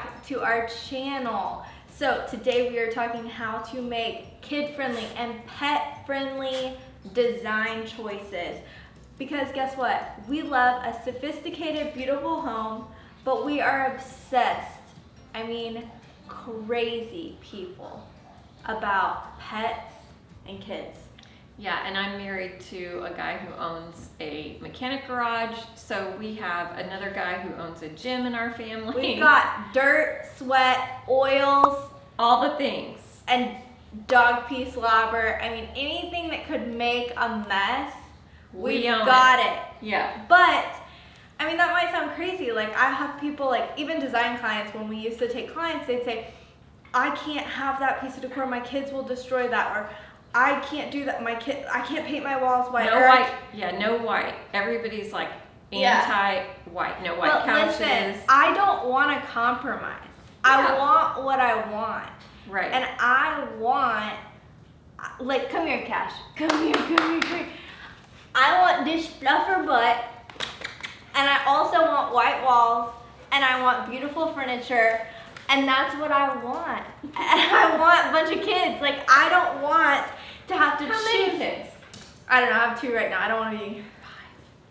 back to our channel. So today we are talking how to make kid-friendly and pet-friendly design choices. Because guess what? We love a sophisticated, beautiful home, but we are obsessed, I mean crazy people, about pets and kids. Yeah, and I'm married to a guy who owns a mechanic garage, so we have another guy who owns a gym in our family. We've got dirt, sweat, oils, all the things. And dog pee slobber. I mean, anything that could make a mess, we've got it. Yeah. But, I mean, that might sound crazy. Like, I have people, like, even design clients, when we used to take clients, they'd say, I can't have that piece of decor, my kids will destroy that, or I can't do that, I can't paint my walls white. No white, yeah, no white. Everybody's like anti-white, no white couches. Listen, I don't want to compromise. I want what I want. Right. And I want, like, come here, Cash. Come here. I want dish fluffer butt, and I also want white walls, and I want beautiful furniture, and that's what I want. And I want a bunch of kids. Like, I don't want to have to choose. How many kids? I don't know, I have 2 right now. I don't want to be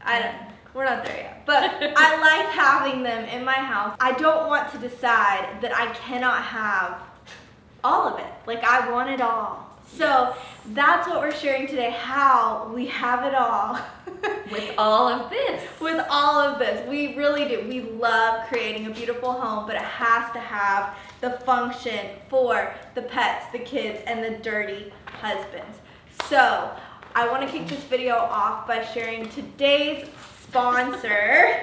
5. We're not there yet. But I like having them in my house. I don't want to decide that I cannot have all of it. Like, I want it all. So that's what we're sharing today, how we have it all. With all of this. With all of this. We really do. We love creating a beautiful home, but it has to have the function for the pets, the kids, and the dirty husbands. So I want to kick this video off by sharing today's sponsor.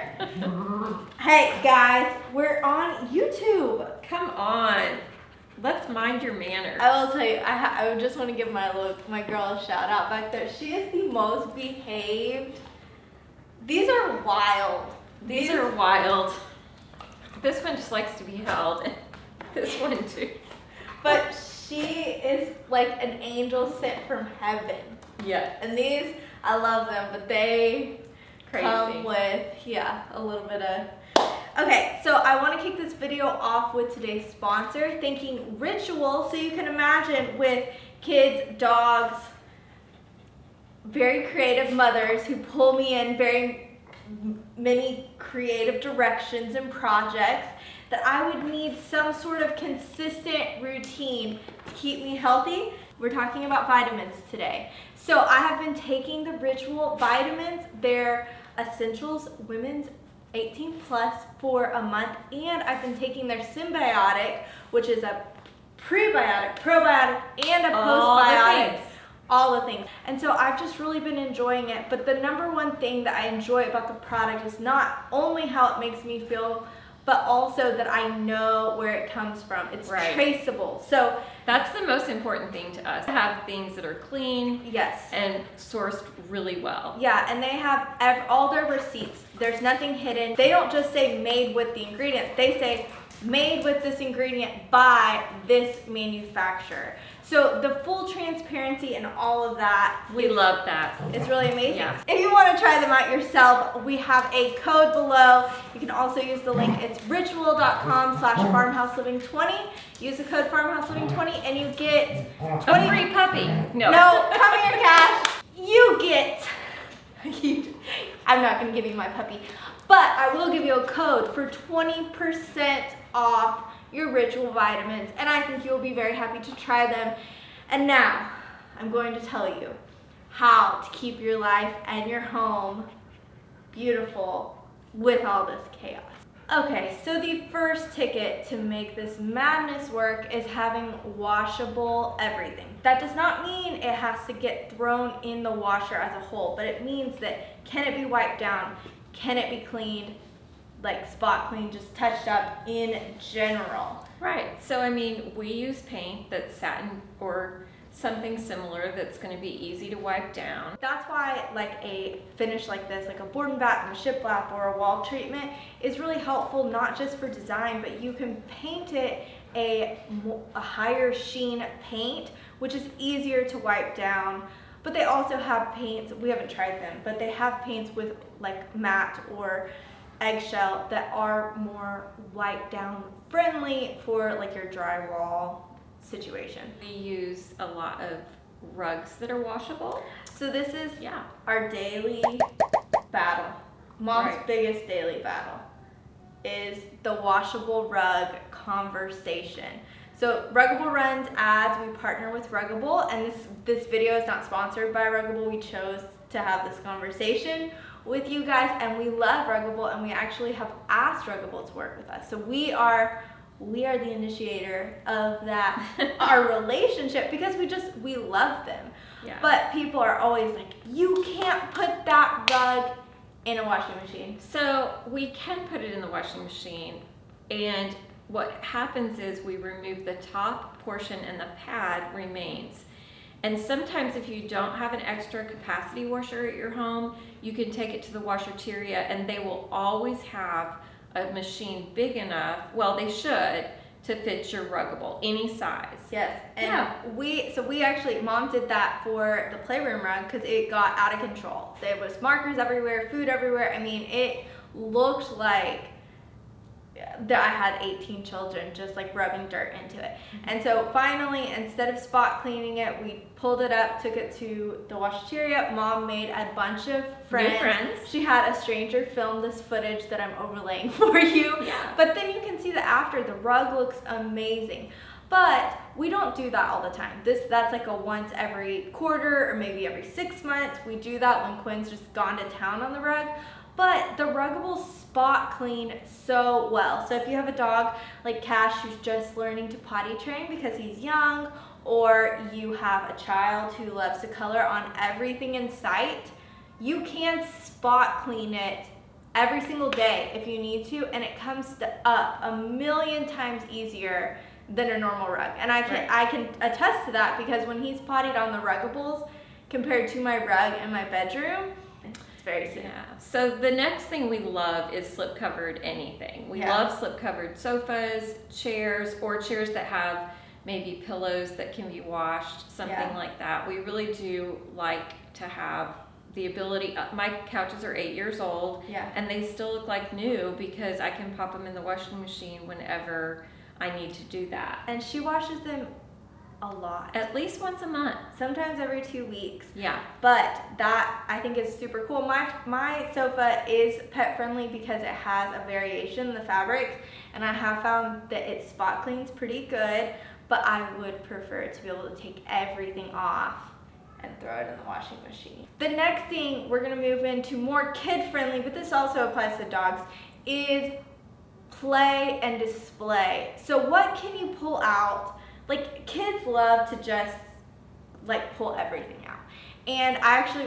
Hey guys, we're on YouTube. Come on. Let's mind your manners. I will tell you, I just want to give my girl a shout out back there. She is the most behaved. These are wild. These are wild. This one just likes to be held. This one too. But she is like an angel sent from heaven. Yeah. And these, I love them, but they Crazy. come with, a little bit of... Okay, so I want to kick this video off with today's sponsor, thanking Ritual. So you can imagine with kids, dogs, very creative mothers who pull me in very many creative directions and projects, that I would need some sort of consistent routine to keep me healthy. We're talking about vitamins today. So I have been taking the Ritual vitamins. They're essentials, women's 18 plus, for a month, and I've been taking their symbiotic, which is a prebiotic, probiotic, and a postbiotic. All the things. And so I've just really been enjoying it. But the number one thing that I enjoy about the product is not only how it makes me feel, but also that I know where it comes from. It's traceable. So that's the most important thing to us. To have things that are clean, and sourced really well. Yeah, and they have all their receipts. There's nothing hidden. They don't just say made with the ingredient. They say made with this ingredient by this manufacturer. So the full transparency and all of that. We love that. It's really amazing. Yeah. If you want to try them out yourself, we have a code below. You can also use the link. It's ritual.com/farmhouseliving20. Use the code farmhouseliving20 and you get a free puppy. No, come here, Cash. You get... I'm not going to give you my puppy, but I will give you a code for 20% off your Ritual vitamins, and I think you'll be very happy to try them. And now, I'm going to tell you how to keep your life and your home beautiful with all this chaos. Okay, so the first ticket to make this madness work is having washable everything. That does not mean it has to get thrown in the washer as a whole, but it means that can it be wiped down? Can it be cleaned? Like spot clean, just touched up in general. Right, so I mean, we use paint that's satin or something similar that's going to be easy to wipe down. That's why like a finish like this, like a board and batten, a shiplap, or a wall treatment is really helpful, not just for design, but you can paint it a higher sheen paint, which is easier to wipe down. But they also have paints, we haven't tried them, but they have paints with like matte or eggshell that are more wipe down friendly for like your drywall situation. We use a lot of rugs that are washable. So this is Yeah. our daily battle. Mom's Right. biggest daily battle is the washable rug conversation. So Ruggable runs ads. We partner with Ruggable, and this video is not sponsored by Ruggable. We chose to have this conversation with you guys, and we love Ruggable, and we actually have asked Ruggable to work with us. So we are the initiator of that our relationship, because we love them. Yeah. But people are always like, you can't put that rug in a washing machine. So we can put it in the washing machine, and what happens is we remove the top portion and the pad remains. And sometimes if you don't have an extra capacity washer at your home, you can take it to the washateria, and they will always have a machine big enough, well, they should, to fit your Ruggable, any size. Yes, and Yeah. we actually, Mom did that for the playroom rug because it got out of control. There was markers everywhere, food everywhere. I mean, it looked like that I had 18 children just like rubbing dirt into it. And so finally, instead of spot cleaning it, we pulled it up, took it to the washateria. Mom made a bunch of friends. New friends. She had a stranger film this footage that I'm overlaying for you. Yeah. But then you can see the after. The rug looks amazing. But we don't do that all the time. That's like a once every quarter or maybe every 6 months. We do that when Quinn's just gone to town on the rug. But the Ruggable spot clean so well. So if you have a dog like Cash who's just learning to potty train because he's young, or you have a child who loves to color on everything in sight, you can spot clean it every single day if you need to, and it comes up a million times easier than a normal rug. And I can attest to that, because when he's pottied on the Ruggables compared to my rug in my bedroom, it's very soon. Yeah. So the next thing we love is slip covered anything. We love slip covered sofas, chairs, or chairs that have maybe pillows that can be washed, something like that. We really do like to have the ability. My couches are 8 years old, and they still look like new because I can pop them in the washing machine whenever I need to do that. And she washes them a lot. At least once a month. Sometimes every 2 weeks. Yeah. But that I think is super cool. My sofa is pet friendly because it has a variation in the fabrics, and I have found that it spot cleans pretty good, but I would prefer to be able to take everything off and throw it in the washing machine. The next thing we're gonna move into more kid friendly, but this also applies to dogs, is play and display. So what can you pull out? Like, kids love to just like pull everything out. And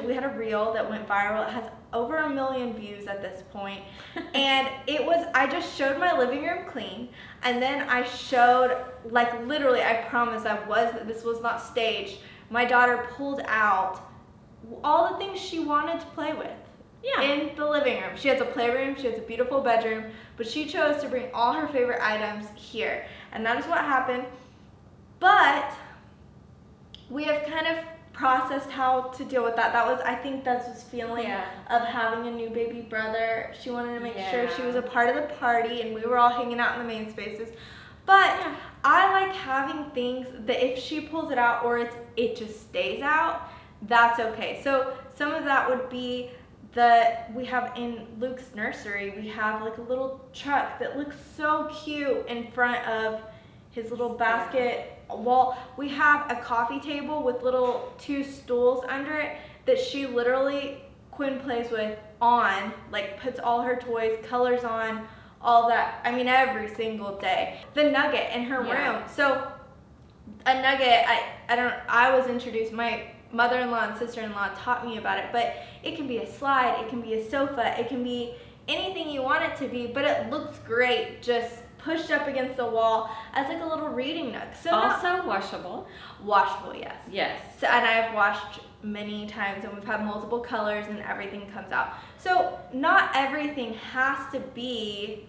we had a reel that went viral. It has over 1 million views at this point. And I just showed my living room clean, and then I showed, like, literally, I promise this was not staged. My daughter pulled out all the things she wanted to play with. Yeah. In the living room. She has a playroom, she has a beautiful bedroom, but she chose to bring all her favorite items here. And that is what happened. But we have kind of processed how to deal with that. I think that's this feeling of having a new baby brother. She wanted to make sure she was a part of the party, and we were all hanging out in the main spaces. But I like having things that if she pulls it out or it just stays out, that's okay. So some of that would be we have in Luke's nursery, we have like a little truck that looks so cute in front of his little basket wall. We have a coffee table with little 2 stools under it that she literally, Quinn plays with on, like puts all her toys, colors on, all that. I mean, every single day. The nugget in her room. So a nugget, I was introduced, my mother-in-law and sister-in-law taught me about it, but it can be a slide, it can be a sofa, it can be anything you want it to be, but it looks great just pushed up against the wall as like a little reading nook. So also washable. Washable, yes. Yes. So, and I've washed many times, and we've had multiple colors and everything comes out. So not everything has to be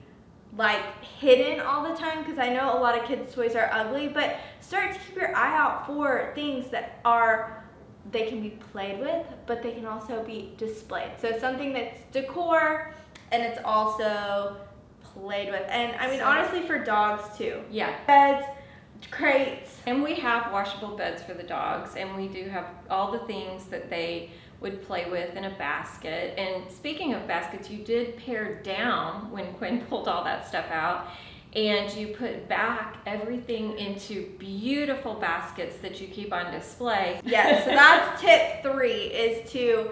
like hidden all the time, because I know a lot of kids' toys are ugly, but start to keep your eye out for things that they can be played with, but they can also be displayed. So something that's decor, and it's also played with. And I mean, honestly, for dogs too. Yeah. Beds, crates. And we have washable beds for the dogs, and we do have all the things that they would play with in a basket. And speaking of baskets, you did pare down when Quinn pulled all that stuff out, and you put back everything into beautiful baskets that you keep on display. Yeah, so that's tip 3, is to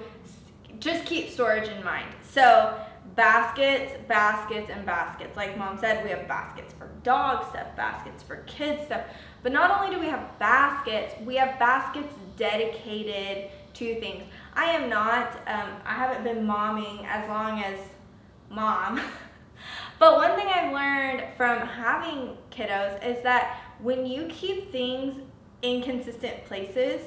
just keep storage in mind. So baskets, baskets, and baskets. Like Mom said, we have baskets for dog stuff, baskets for kids stuff. But not only do we have baskets dedicated to things. I am not, I haven't been momming as long as Mom. But one thing I've learned from having kiddos is that when you keep things in consistent places,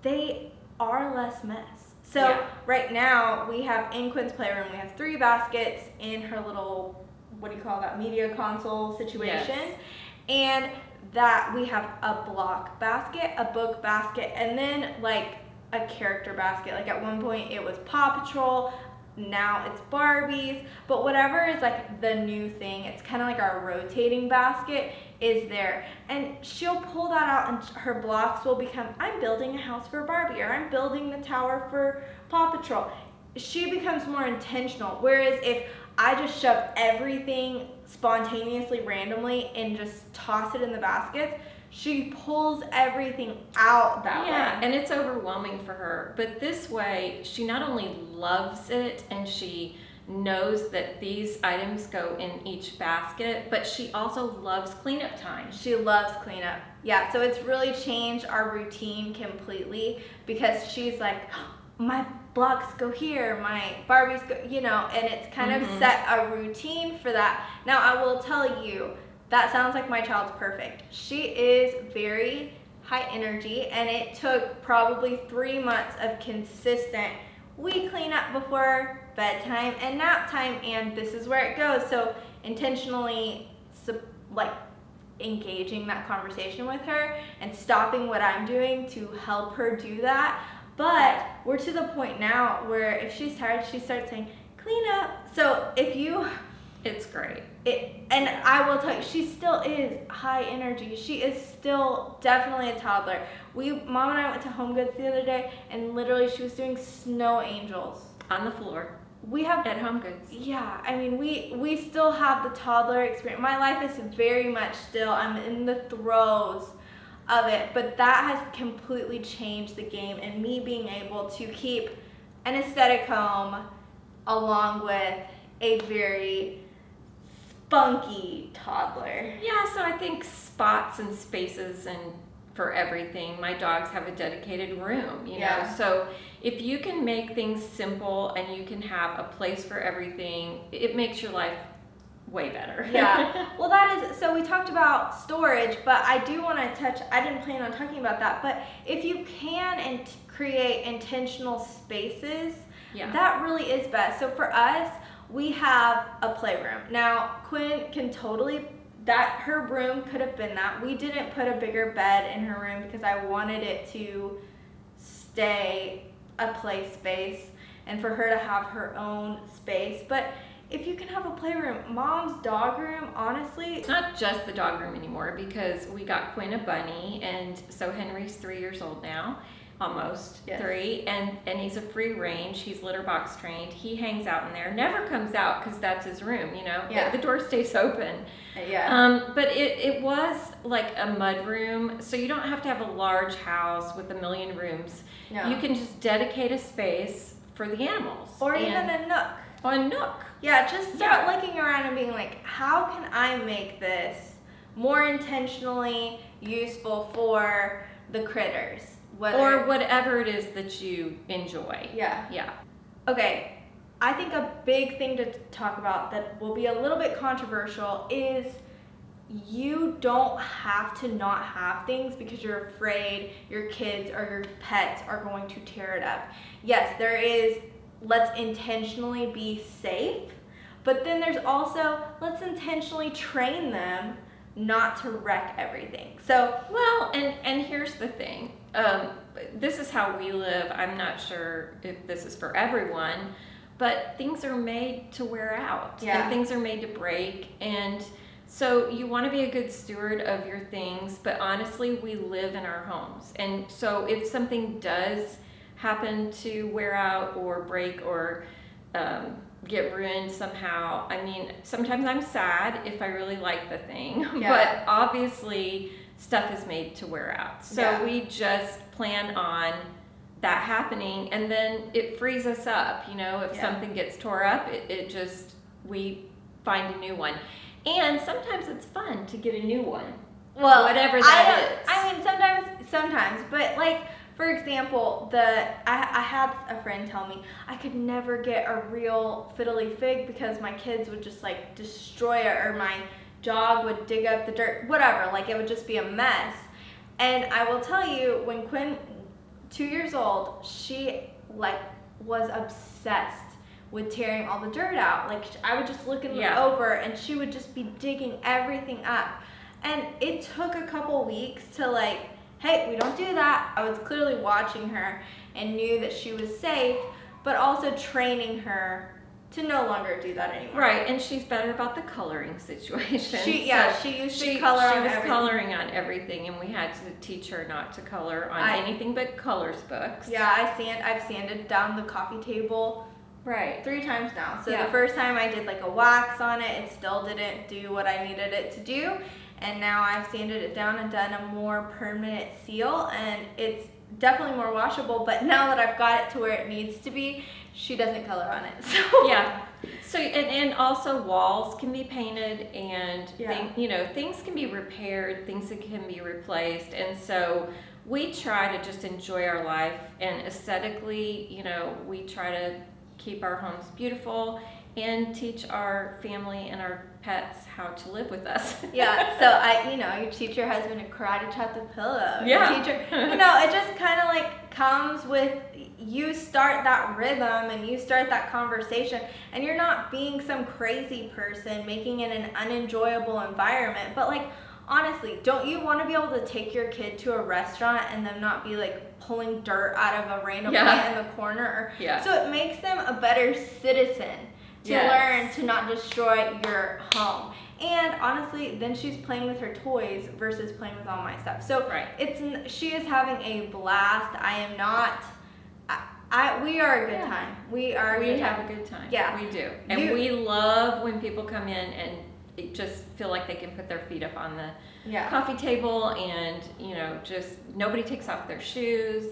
they are less mess. So right now we have in Quinn's playroom, we have 3 baskets in her little, what do you call that, media console situation. Yes. And that we have a block basket, a book basket, and then like a character basket. Like at one point it was Paw Patrol, now it's Barbies, but whatever is like the new thing, it's kind of like our rotating basket is there. And she'll pull that out and her blocks will become, I'm building a house for Barbie, or I'm building the tower for Paw Patrol. She becomes more intentional. Whereas if I just shove everything spontaneously, randomly, and just toss it in the baskets, she pulls everything out that way. Yeah, and it's overwhelming for her. But this way, she not only loves it and she knows that these items go in each basket, but she also loves cleanup time. She loves cleanup. Yeah, so it's really changed our routine completely, because she's like, my blocks go here, my Barbies go, you know, and it's kind of set a routine for that. Now, I will tell you, that sounds like my child's perfect. She is very high energy, and it took probably 3 months of consistent, we clean up before bedtime and nap time, and this is where it goes. So intentionally, like, engaging that conversation with her and stopping what I'm doing to help her do that. But we're to the point now where if she's tired, she starts saying, clean up. So if you... It's great. And I will tell you, she still is high energy. She is still definitely a toddler. Mom and I went to Home Goods the other day, and literally she was doing snow angels. On the floor. We have... At Home Goods. Yeah, I mean, we still have the toddler experience. My life is very much still, I'm in the throes of it, but that has completely changed the game, and me being able to keep an aesthetic home along with a very spunky toddler. Yeah, so I think spots and spaces and for everything. My dogs have a dedicated room, you know. So if you can make things simple and you can have a place for everything, it makes your life way better. Yeah. Well, that is, so we talked about storage, but I do want to touch, I didn't plan on talking about that, but if you can create intentional spaces, that really is best. So for us, we have a playroom. Now, Quinn can totally, her room could have been that. We didn't put a bigger bed in her room because I wanted it to stay a play space and for her to have her own space. But if you can have a playroom, Mom's dog room, honestly. It's not just the dog room anymore, because we got Quinn a bunny, and so Henry's 3 years old now. Almost 3, and he's a free range. He's litter box trained. He hangs out in there, never comes out because that's his room, you know. The door stays open. But it was like a mud room, so you don't have to have a large house with a million rooms. You can just dedicate a space for the animals, or even a nook. Or a nook. Yeah, just start looking around and being like, how can I make this more intentionally useful for the critters? Or whatever it is that you enjoy. Yeah. Okay, I think a big thing to talk about that will be a little bit controversial is you don't have to not have things because you're afraid your kids or your pets are going to tear it up. Yes, there is, let's intentionally be safe, but then there's also, let's intentionally train them not to wreck everything. So, well, and here's the thing. This is how we live. I'm not sure if this is for everyone, but things are made to wear out, Yeah. and things are made to break, and so you want to be a good steward of your things, but honestly, we live in our homes, and so if something does happen to wear out or break or get ruined somehow, I mean, sometimes I'm sad if I really like the thing, Yeah. but obviously stuff is made to wear out. So Yeah. we just plan on that happening, and then it frees us up, you know, if Yeah. something gets tore up, it just, we find a new one. And sometimes it's fun to get a new one. Well, whatever that is. I mean, sometimes, but like, for example, I had a friend tell me I could never get a real fiddly fig because my kids would just like destroy it, or my dog would dig up the dirt, whatever, like it would just be a mess. And I will tell you, when Quinn, 2 years old, she like was obsessed with tearing all the dirt out. Like I would just look them over and she would just be digging everything up. And it took a couple weeks to like, hey, we don't do that. I was clearly watching her and knew that she was safe, but also training her to no longer do that anymore. Right, and she's better about the coloring situation. She used to color on everything. She was coloring on everything, and we had to teach her not to color on anything but colors books. Yeah, I've sanded down the coffee table right 3 times now. So the first time I did like a wax on it, it still didn't do what I needed it to do. And now I've sanded it down and done a more permanent seal, and it's definitely more washable. But now that I've got it to where it needs to be, she doesn't color on it. So yeah. So and also walls can be painted, and things can be repaired, things that can be replaced, and so we try to just enjoy our life, and aesthetically, we try to keep our homes beautiful and teach our family and our pets how to live with us. Yeah, so you teach your husband to karate chop the pillow. Yeah. You teach her, it just kind of like comes with, you start that rhythm and you start that conversation, and you're not being some crazy person making it an unenjoyable environment. But like, honestly, don't you want to be able to take your kid to a restaurant and them not be like pulling dirt out of a random plant in the corner? So it makes them a better citizen to learn to not destroy your home. And honestly, then she's playing with her toys versus playing with all my stuff. So she is having a blast. I am not. We are a good time. We have a good time. Yeah, we do, and we love when people come in and just feel like they can put their feet up on the coffee table, and just nobody takes off their shoes.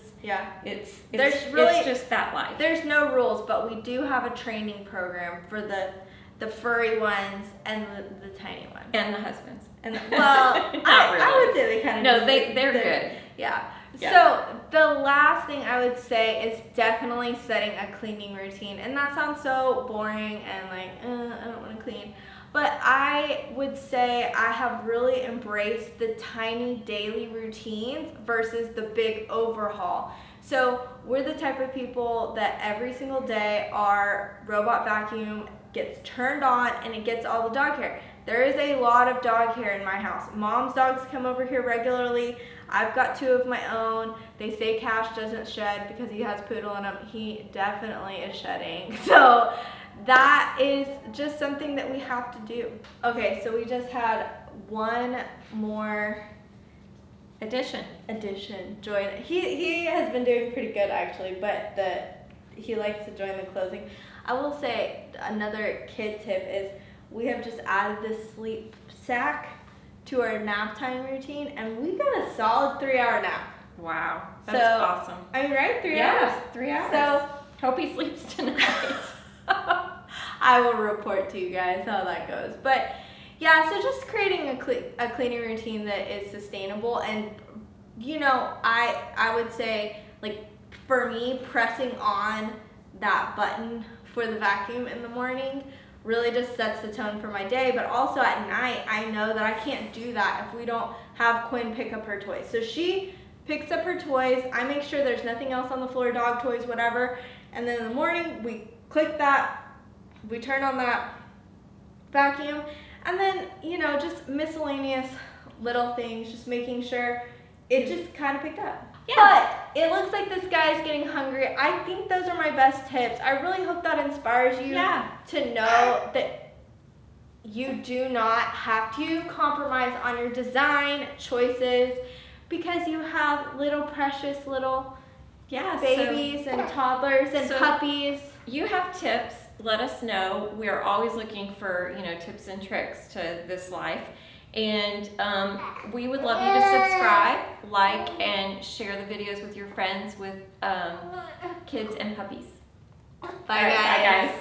It's just that life. There's no rules, but we do have a training program for the furry ones and the tiny ones and the husbands. And I would say they kind of they're good. Yeah. So the last thing I would say is definitely setting a cleaning routine, and that sounds so boring and like I don't want to clean. But I would say I have really embraced the tiny daily routines versus the big overhaul. So we're the type of people that every single day our robot vacuum gets turned on and it gets all the dog hair. There is a lot of dog hair in my house. Mom's dogs come over here regularly. I've got 2 of my own. They say Cash doesn't shed because he has poodle in him. He definitely is shedding. So that is just something that we have to do. Okay, so we just had one more addition. Join. He has been doing pretty good actually, but he likes to join the closing. I will say another kid tip is we have just added this sleep sack to our nap time routine, and we got a solid 3-hour nap. Wow, that's awesome. I mean, right? 3 hours. 3 hours. So hope he sleeps tonight. I will report to you guys how that goes. But yeah, so just creating a cleaning routine that is sustainable, and I would say, like, for me, pressing on that button for the vacuum in the morning really just sets the tone for my day. But also at night, I know that I can't do that if we don't have Quinn pick up her toys. So she picks up her toys, I make sure there's nothing else on the floor, dog toys, whatever, and then in the morning we click that, we turn on that vacuum, and then just miscellaneous little things, just making sure it just kind of picked up. But it looks like this guy is getting hungry. I think those are my best tips. I really hope that inspires you to know that you do not have to compromise on your design choices because you have little precious little babies and toddlers and puppies. You have tips, let us know. We are always looking for, tips and tricks to this life. And we would love you to subscribe, like, and share the videos with your friends with kids and puppies. Bye, guys.